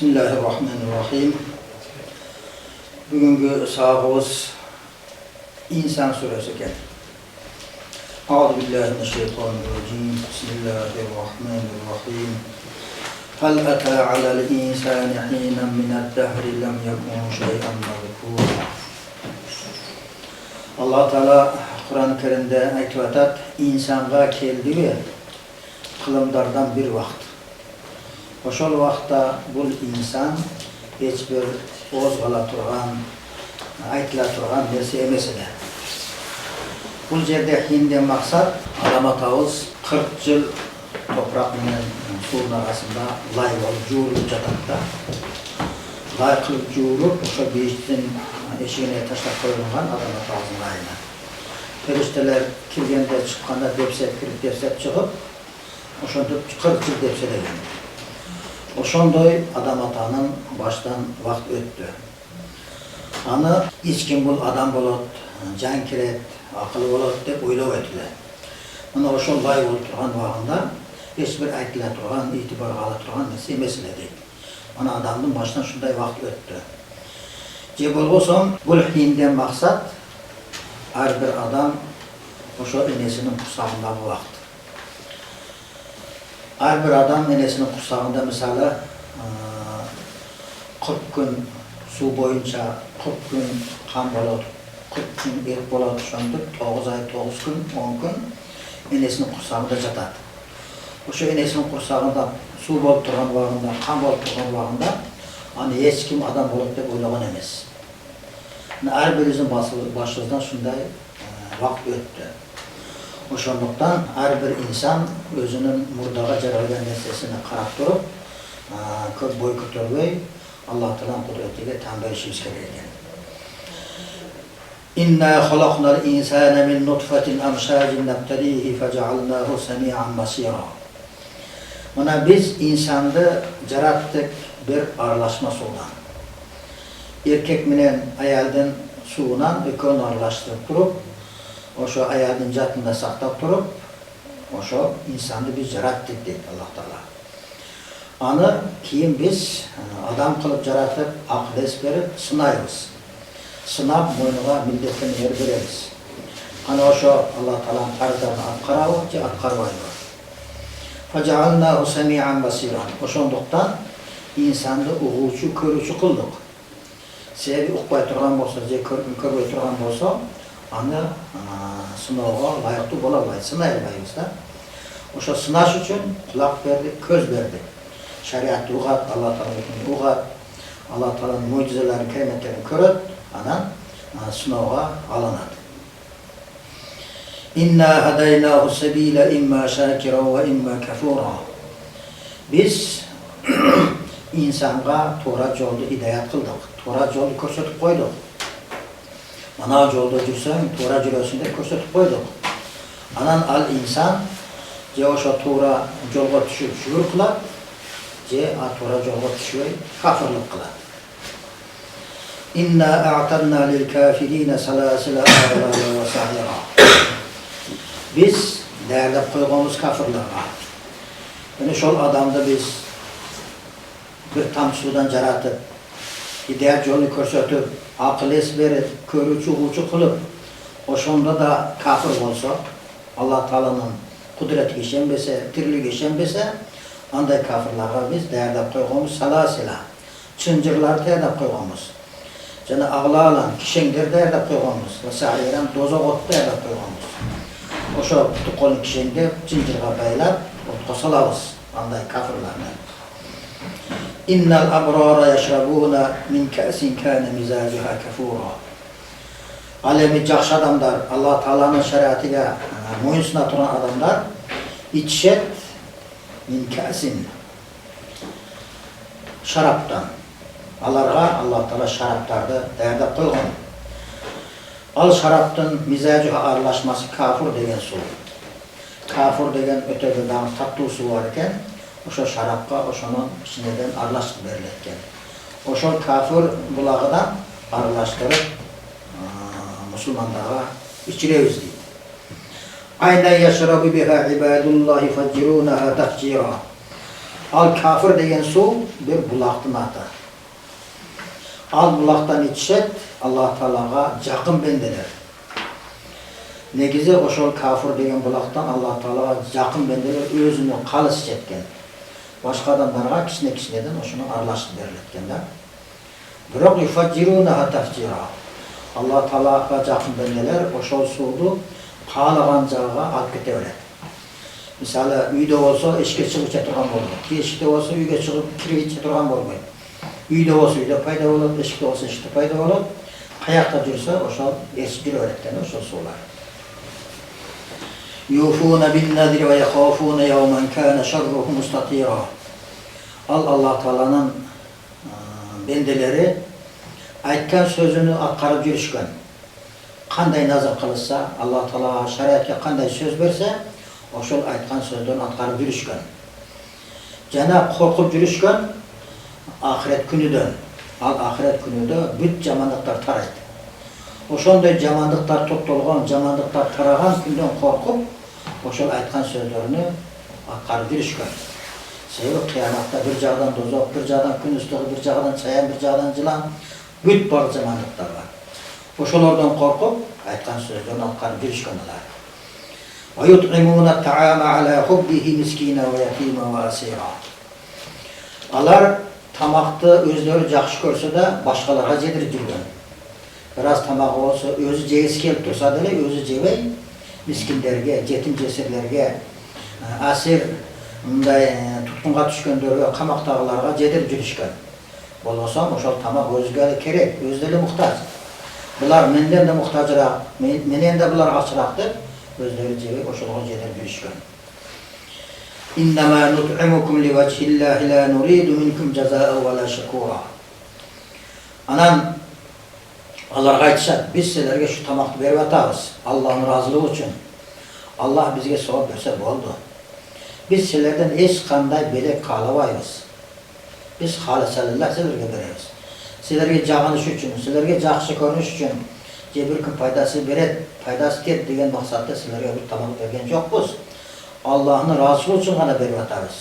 Bismillahirrahmanirrahim. Bugünkü sahibimiz İnsan suresi ekan. Euzubillahimineşşeytanirracim. Bismillahirrahmanirrahim. Hal ata alal insani hinen mined-dehri lem yekun şey'en mezkura. Allah Teala Kur'an-ı Kerim'de aytıvatat, insanga keldi ve kılımdardan bir vakt. Oşol vaqtda bu insan hiç bir ozgala turgan, aytila turgan nerse emes edi. Bu yerde hindi maksat alamatavuz 40 yıl toprak menen suyun arasında lay olup juğulup jatatda. Lay kılıp juğulup oşo beyiştin eşiğine taşlap koyulgan alamatavuzun layına. Perişteler kirgende çıkkanda depset kirip depset çıkıp oşonda 40 yıl depset eden. Oşondoy adam atanın baştan vakt öttü. Anı hiç kim bul adam bolot, can kiret, akıllı bolot dep oylap ettiler. Ana oşol lay bolup turgan vagında hiçbir aytila turgan, itibar ala turgan nesi mesele değil. Ana adamın baştan şunday vakt öttü. Je bolbosom bul hinden maksat her bir adam oşo enesinin kursağında bu vakt. Her bir adam enesinin kursağında mesela 40 gün su boyunca 40 gün kan boladı, 40 gün erk boladı şondur, 9 ay, 9 gün, 10 gün enesinin kursağında jatadı. Oşo enesinin kursağında su bolup turgan vagında, kan bolup turgan vagında hani hiç kim adam bolup dep oylagan emes. Her birimizin başımızdan şunday vakt öttü. Oşonluktan her bir insan özünün murdağa jaralgan nersesini qarap turup, köp boy kötörбөй Allah Teala'nın kudretiyle tambah işimiz gerek ekan. İnna halaqnal insana min nutfatin amshajin nabtalihi feca'alnahu semi'an basira. Mana biz insanı jarattık bir aralashma suundan. Erkek menen ayaldan suundan ekön aralashtirip turup, oşo ayadın jatında saktap turup, oşo insanı biz jarattık deydi Allah Teala. Anı keyin biz adam kılıp jaratıp, akıl es berip, sınayız. Sınap moynuga milletten yer bereriz. Ana oşo Allah Teala'nın farzlarını atkarabı, je atkarbaydı. Feca'alnahu semi'an basiran. Oşonduktan insanı uğulçu, körüçü kıldık. Sebebi ukbay turgan bolsa, je körbey turgan bolsa, anı sınavga layıklı bolalmayız, sınayılmayız da. Oşo sınaş üçün kulak verdi, köz verdi. Şeriat uğat, Allah Teala'nın uğat, Allah Teala'nın mucizelerini, kerimetlerini köröt, anan sınavga alanadı. İnna hadaynahu sebile imma şakira ve imma kafura. Biz insanga to'g'ri yo'lni hidayat qildik, to'g'ri yo'lni ko'rsatib qo'ydik. Mana yo'lda jursang, to'g'ri jurasin deb ko'rsatib qo'ydik. Anan al inson je o'sha to'g'ri yo'lga tushib shukr qiladi, je to'g'ri yo'lga tushmay kafirlik qiladi. Inna a'tadna lil kafirina salasila aghlala va sa'ira. Biz değerlep koyduğumuz kafirlarga. Yani şol adamda biz bir tam sudan jaratıp, hidayat yolunu ko'rsatib, akıl es berip, körüçü uğulçu kılıp, oşonda da kafir bolsa, Allah Teala'nın kudreti işenbese, tirligi işenbese, anday kafirlarga biz değerlep koyduğumuz salasila, çıncırlar değerlep koyduğumuz, jana aglalan, kişengler değerlep koyduğumuz, ve sa'iran dozok ot değerlep koyduğumuz. Oşo tukolun kişengde çıncırga baylap, otga salabız, anday kafirlarga. İnnal abrara yashrabuna min ka'sin kana mizajuha kafura. Alemi жақсы adamlar, Allah Teala'nın şeriatıyla moyunsuna turan adamlar içşet min ka'sin şaraptan. Alarga Allah Teala şaraptardı değerlep koygan. Al şaraptın mizajuha aralashması kafir degen su. Kafir degen öte bir dağın tatlı su var iken, oşo şarapka oşonun içinden aralashıp beriletken. Oşo kafir bulağıdan aralashtirip Müslümanlara içireyiz deydi. Aynen yaşrabu biha ibadullahi faccirunaha tafcira. Al kafir degen su bir bulaqtın atı. Al bulaqtan içset Allah Teala'ga jakın bendeler. Negizi oşol kafir degen bulaqtan Allah Teala'ga jakın bendeler özünü kalыс içetken. Başka adamlarga kişine-kişineden oşunu arlaştı beriletken de. Biroq yufajjirunaha tafjira. Allah Teala'ga jakın bendeler oşol suudu kalagan jaga alıp kete berет. Misali uyda olsa eşikке çıkıp içe turgan bolmayt. Eşikte olsa uyga çıkıp kirip içe turgan bolmayt. Uyda olsa uyda payda bolot, eşikte olsa eşikte payda bolot. Kayakta жүрse oşol esip жүрө берет oşol suular. Yufuna bin nadri ve yakhafuna yawman kana sharruhu mustatira. Allah Teala'nın bendeleri aytkan sözünü atkarıp жүрүшкөн. Kanday nazar kılırsa, Allah Teala şeriatga kanday söz berse, oşol aytkan sözden atkarıp жүрүшкөн. Jana korkup жүрүшkön ahiret günüdön. Al ahiret günüdö büt jamanlıklar tarayt. Oşondoy jamanlıklar toптолгон, jamanlıklar taragan günden korkup, oşol aytkan sözlerini atkarıp жүрүшкөн. Sebebi kıyamatta bir jagdan dozok, bir jagdan gün ıstығы, bir jagdan çayan, bir jagdan жылан, büt bar jamanlıklar var. Oşolardan korkup, aytkan sözlerini atkarıp жүрүшкөн ular. وَيُطْعِمُونَ الطَّعَامَ عَلَى حُبِّهِ مِسْكِينًا وَيَتِيمًا وَأَسِيرًا. Alar tamakты özleri jakşı görse de başkalarga jedirip жүргөн. Biraz tamak olsa, özü jegisi kelip tursa dele, özü jebey, miskinlerge, jetim jesirlerge, asir, mınday tutkunga түшкөндөргө, kamaktagılarga jedirip жүрүшkөн. Bolbosam, oşol tamak özüge kerek, özleri muhtaç. Bular menden de muhtaçırak, menen de bular açıraktır. Özleri jebey, oşolga jedirip жүрүшkön. İnnemâ nut'imukum li vechillâhi lâ nuridu minkum cezâ'en ve lâ şekûrâ. Anan, Allah'a aytışat, biz sizlerge şu tamakты berip atabız, Allah'ın razılığı için. Allah bizge sevap berse boldu. Biz sizlerden hiç kanday belek kalabayız. Biz halisalillah sizlerge bereriz. Sizlerge jagыныш üçün, sizlerge jakşı görünüş üçün, je bir gün paydası beret, paydası tet degen maksatda sizlerge bir tamak bergen jokpuz. Allah'ın razılığı için gana berip atabız.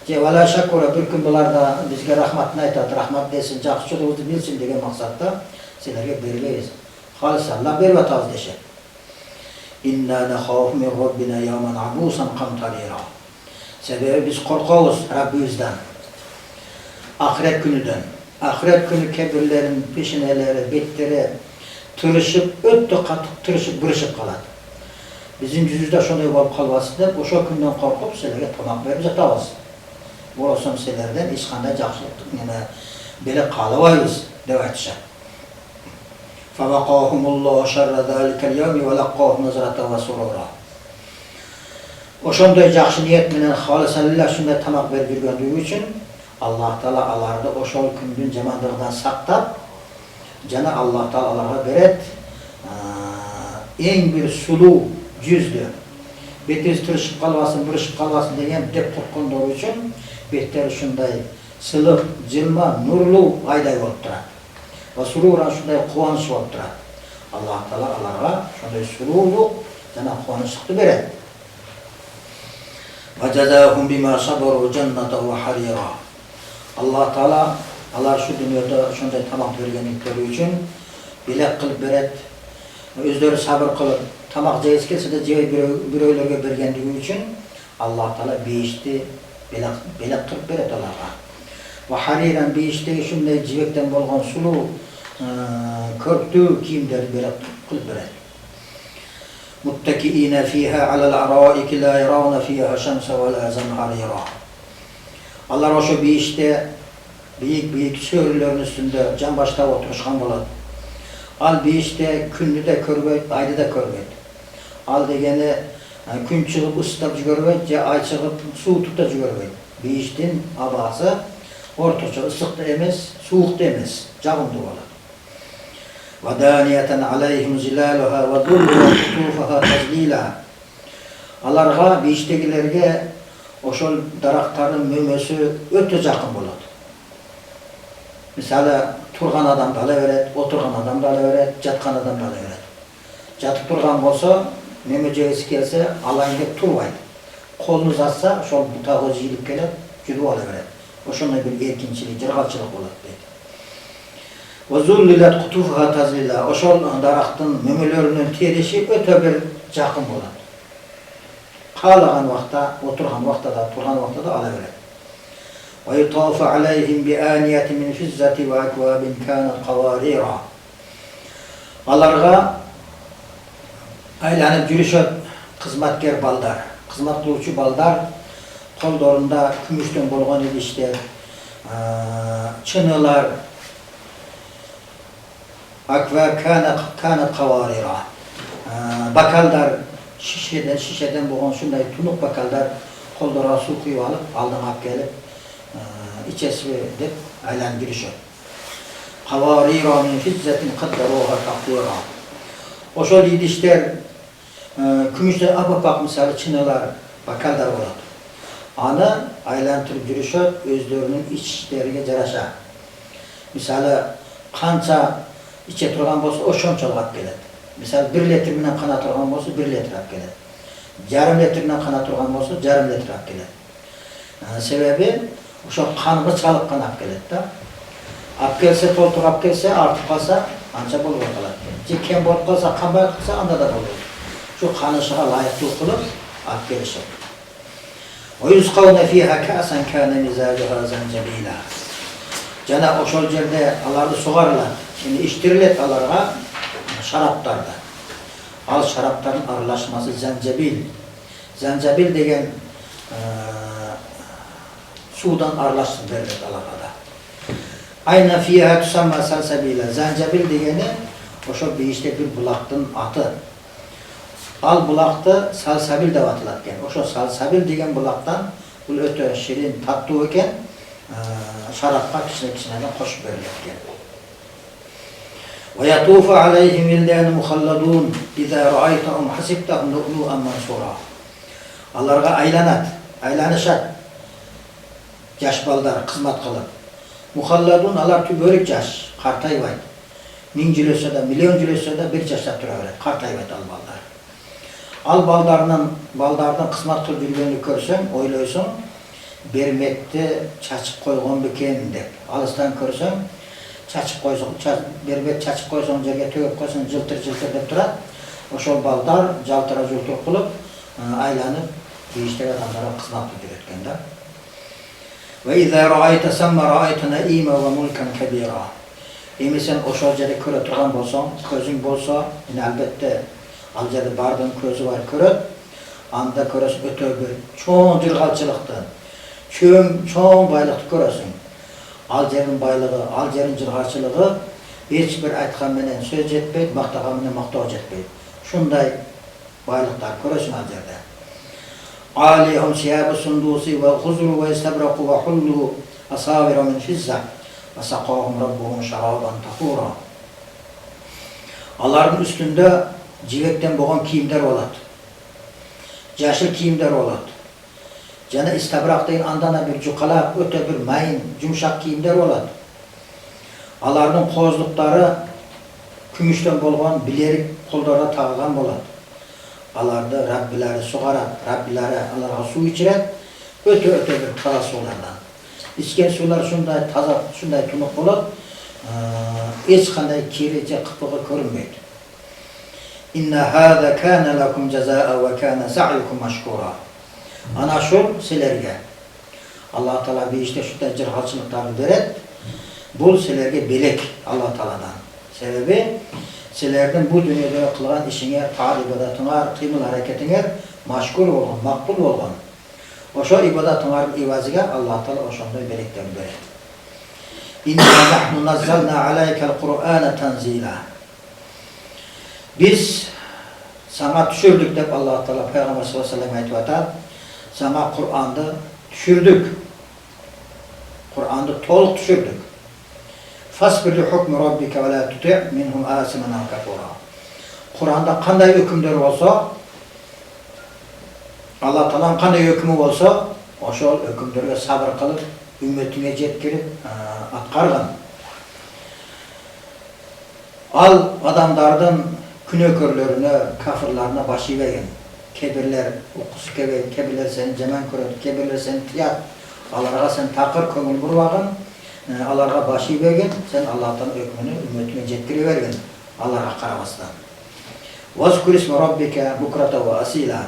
Je vala şakura bir gün bular da bizge rahmatını aytat, rahmat desin, jakşılığımızı bilsin degen maksatda sizlerge berbeyiz. Halisallah berip atabız deşe. İnna nekhafu min rabbina yawman abusan qamtarira. Sebebi biz korkabız Rabbimizden. Ahiret günüden. Ahiret günü kebirlerin peşineleri, betleri tırışıp, öttü katıp, tırışıp, bırışıp kalat. Bizim yüzüzde şunday bolup kalbasında, oşo günden korkup sizlerge tamak berip atabız. Bu olsun sizlerden hiç kanday jakşılıktık, yani bele kalabayız, dep aytışat. فَوَقَاهُمُ اللّٰهُ شَرَّ ذَٰلِكَ الْيَوْمِ وَلَقَّاهُمْ نَزْرَةً وَسُرُورًا. Oşondoy jakşı niyet menen halisalillah şunday tamak berip жүргөндүгү üçün Allah Teala alardı oşol gündün jamanlığından saktap, jana Allah Teala alarga beret en bir sulu yüzdü. Betiniz tırışıp kalmasın, bırışıp kalmasın degen dep turkundor üçün betleri şunday sılık, jılma, nurlu ayday bolup turat. Ve sururan şunday kuvanç bolup turat. Allah Teala alarga şunday suruluk jana kuvançlıkты beret. Ve cezâhum bima sabaru cenneten ve harira. Allah Teala alar şu dünyada şunday tamak bergenlikleri üçün bilek kılıp beret. Özleri sabır kılıp tamak jegisi kelse de jebey biröylörge bergendigi üçün Allah Teala beyişti belek kılıp beret alarga. Ve hariran beyiştegi şunday jibekten bolgan sulu körktүү kiyimleri belek kılıp beret. Muttakiina fiha alal araiki la yarawna fiha şemse ve la zemharira. Allah oşo beyişte büyük söğürlerin üstünde can başta oturuşkan bolat. Al beyişte künnü de körbeyt, aydı da körbeyt. Al degeni gün çıkıp ısıtıp görbeyt, ya ay çıkıp su tutup görbeyt. Beyiştin abası ortaça ısık da emez, soğuk da emez, cavındı bolat. وَدَانِيَةً عَلَيْهِمْ زِلَالُهَا وَذُلُّهَا قُطُوفَهَا تَزْلِيلًا. Alarga, beyiştegilerge oşol daraktarın mömösü öte jakın bolat. Misali turgan adam da alaveret, oturgan adam da alaveret, jatkan adam da alaveret. Jatıp turgan bolsa, mömö jegisi kelse alayın dep turbayt. Kolunu uzatsa, şol butagı jiyilip kelip, juda alıverer. Oşonda bir erkinçilik, cırgalçılık bolat deydi. Ve zullilet kutufuha tazlila. Oşol daraktın mümülörünün terişi öte bir jakın bolat. Kalagan vakta, oturgan vakta da, turgan vakta da alıverer. Ve yutafu aleyhim bi aniyeti min fizzati ve akvabin kânet kavarira. Alarga aylanıp jürüşöt hizmetker baldar, hizmet kıluvçu baldar, kollarında kümüşten bolgan idişler, çınılar, akvab kânet kavarira. Bakaldar, şişeden bolgan şunday tunuk bakaldar, kollara su kuyup alıp, aldın ap gelip, içesi dep aylanıp jürüşöt. Kavarira min fizzetin kaddaruha takdira. Oşol idişler, kümüşte apapak misali çınılar, bakaldar bolat. Anı aylantırıp jürüşöt, özlerinin içlerine jaraşa. Misali kança içe turgan bolsa, oşonçoluk ap gelet. Misali 1 litre bilen kana turgan bolsa, 1 litre ap gelet. Yarım litre bilen kana turgan bolsa, yarım litre ap gelet. Sebebi, oşo kanımı çalıkkan ap gelet da. Ap gelse, toltuq ap gelse, artıp kalsa, anca bolup kalat. Je kem bolup kalsa, kanbay kalsa, anda da bolup. Şu kanışığa layıklı kılıp, ap gelişir. وَيُسْقَوْنَ ف۪يهَا كَأْسًا كَانَ مِزَاجُهَا زَنْجَب۪يلًا. Cana oşol yerde alardı soğarlar. Şimdi içtirilet alarga şaraplarda. Al şarapların arılaşması zencebil. Zencebil degen sudan arılaşsın derler alargada. Ayna fîhâ tusamma salsabîlâ. Zencebil degeni oşol bir işte bir bulaktın atı. Al bulakta salsabil de atılatken. Oşo salsabil degen bulaktan bu öte şirin tatlı iken şarapka kişine de koşup veriletken. Ve yatufu aleyhim vildâne muhalladûn izâ ra'aytahum hasibtahum lu'lu'an mansûrâ. Allarga aylanışat. Yaş baldar, kızmat kılıp. Muhalladûn alar tü börük yaş, kartayvayt. 1000 jil ötse de, milyon jil ötse de bir yaşta turaverer, kartayvayt al baldar. Al baldardan kısmat kılıp yürgönlük körsen, oyloysun, bermekte çaçıp koygon beken dep. Alıstan körsen, çaçıp koysun, bermek çaçıp koysun, jerge tögüp koysun, jıltır dep turat. Oşol baldar, jaltıra jıltır kılıp, aylanıp, deyişteki adamlara kısmat kılıp yürütken da. Ve izâ ra'ayte semme ra'ayte naîme ve mulkan kebîrâ. Emi sen oşol jere köre turgan bolsan, közün bolsa, yine elbette al jerde bardın közü var köret, anda köresin öte bir çoğun jırgalçılıktan, çoğun baylıkты köresin. Al jerin baylığı, al jerin jırgalçılığı hiç bir aytkan menen söz jetpeydi, maktağan menen maktao jetpeydi. Şunday baylıklar köresin al jerde. Alihum siyâb-ı sundusi ve huzru ve istabraku ve hullu asâvira min fizzah ve sakâhum rabbuhum şarâban tahûrâ. Alların üstünde civekten boğan kiyimler olat. Yaşıl kiyimler olat. Cana istabrak deyin andana bir cukalak, öte bir mayın, cumşak kiyimler olat. Alarının kozlukları kümüşten bolgan bilerik kollara tağılan bolat. Alarda Rabbileri soğarak, Rabbileri alarga su içiret, öte bir taza sulardan. İçken sular şunday taza, şunday tunuk bolat, hiç kanday kirice kıpığı görünmeydi. İnna hâzâ kâne lekum cezâ'a ve kâne sa'yukum maşkûrâ. Ana şol silerge. Allah Teala bir işte şunday cırhalçılıklarını veret, bul silerge belek Allah Teala'dan. Sebebi silerden bu dünyada kılgan işine, taat ibadatına, kıymıl hareketine maşgul olgan, makbul olgan. Oşo ibadatına ivaziga Allah Teala oşonday beleklerini veret. İnna nahnu nazzalna aleykel Kur'âne tenzîlâ. Biz sana düşürdük dep Allah Teala Peygamber sallallahu aleyhi ve sellem aytıvatar. Sana Kur'an'da düşürdük. Kur'an'da toluk düşürdük. Fasbir li hukmi rabbike ve la tuti' minhum asimen kafura. Kur'an'da kanday hükümler olsa, Allah Teala'nın kanday hükmü olsa, oşol hükümlerge sabır kılıp, ümmetine jetkirip atkargan. Al adamlardan künökörlerine, kafirlarına başı verin. Kebirler, okusu kebirler seni cemen köröt, kebirler seni tiyat, Alarga sen takır köngül burvagın, alarga başı bergen, sen Allah'tan hükmünü ümmetine jetkire bergen. Alarga karabasdan. Vazkur ismi rabbike bukrata ve asila.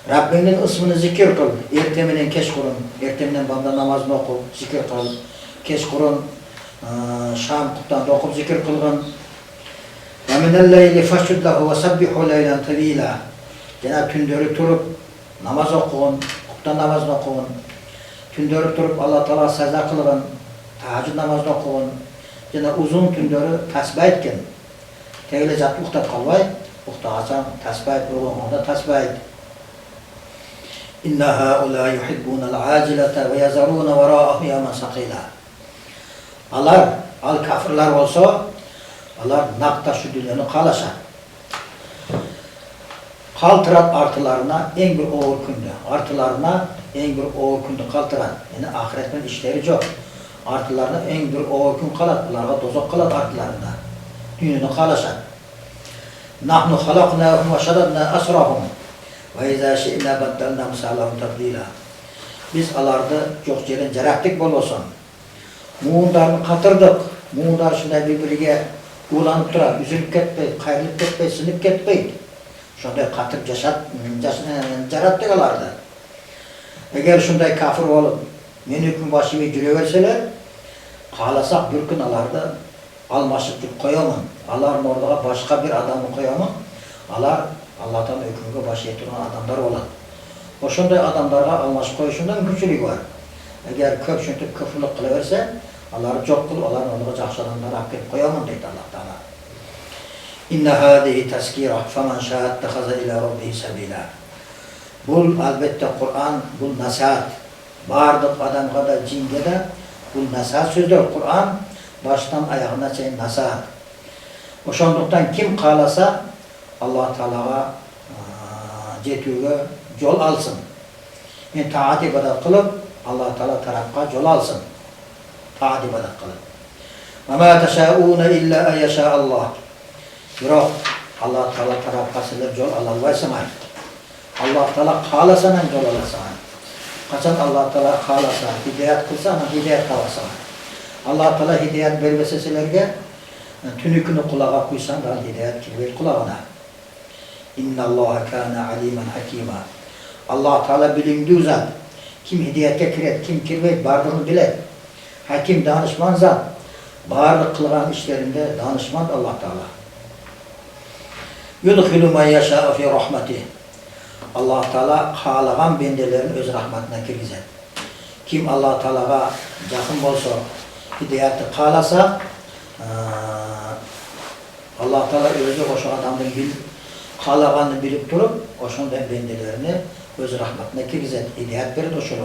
Rabbinin ismini zikir kıl. Erteminen keş kurun. Erteminen banda namazını oku, zikir kıl. Keş kurun. Şam kuttan da okup zikir kılgın. Ve minel leyli feşşud lehu ve sabbihu leylen tevila. Gene tündörü turup namaz okuyun. Kuttan namazını okuyun. Tündörü turup Allah Teala secde kılgın. Tahajjud namazını okuyun. Gene uzun tündörü tasbih etkin. Teyle zat uxtab kalbay. Uxtağasan tasbih et. Onda tasbih et. İnne haula yuhibbunal acilete ve yazaruna vera'ahum yevmen sakila. Alar, al kafirler olsa, alar nakta şu dünyanı kalaşa. Kaltırat artılarına en bir oğul kündü. Artılarına en bir oğul kündü kaltırat. Yani ahiretin işleri çok. Artılarına en bir oğul kün kalat. Alarga dozak kalat artılarına. Dünyanı kalaşa. Nahnu halaknahum ve şadadna asrahum. Ve izâ şi'nâ baddalnâ misâlâhum tabdîlâ. Biz alarda çok yerin ceraktik bol olsun. Muğundarını katırdık. Muğundar şunday birbirine uğlanıp durar. Üzülüp ketmeydi, kayrılıp ketmeydi, sinip ketmeydi. Şunday katır cerattik alarda. Eğer şunday kafir olup men hüküm başı ve güreverseler, kalasak bir gün alarda almaşıklık koyamın. Aların orada başka bir adamı koyamın. Alar Allah'tan hükümge baş yetiren adamlar olan. O şunday adamlarga almaş koyuşundan güçlülük var. Eğer köp şuntip küfürlük kılıverse, Allah'ı çok kıl, Allah'ın oğlu cahş adamları hak et koyamın deydi Allah Teala. İnne hâdihi tezkîrah femen şâhet tehaze ilâ rabbihi sebîlâ. Bul elbette Kur'an, bul nasihat. Bardık adamga da cinge de bul nasihat sözdür. Kur'an baştan ayağına çeyin nasihat. O şunduktan kim kalasa Allah Teala'ga jetüge yol alsın. Yani taat ibadet kılıp Allah Teala tarafka yol alsın. Taat ibadet kılıp. Ve mâ teşâûne illâ en yeşâallah. Yok, Allah Teala tarafka sizler yol alalvaysınlar. Allah Teala kalasanan yol alasınlar. Kaçan Allah Teala kalasa, hidayet kılsa hidayet kalasınlar. Allah Teala hidayet vermese sizlerge tünükünü kulağa kuysan da hidayet kirver kulağına. İnna Allaha kana aliman hakima. Allah Teala bilimli zat. Kim hidayete kiret, kim kirvet, bardığını bilet. Hakim danışman zat. Bağırlık kılgan işlerinde danışman Allah Teala. Yudhilu men yeşâ'u fi rahmetih. Allah Teala halagan bendelerini öz rahmetine kirgizet. Kim Allah Teala'ga yakın olsa, hidayeti kalasa, Allah Teala özü hoşu adamın halaganını bilip durup, o şundan bendelerini öz rahmetine kirgizet. Hidayet verir o şunu.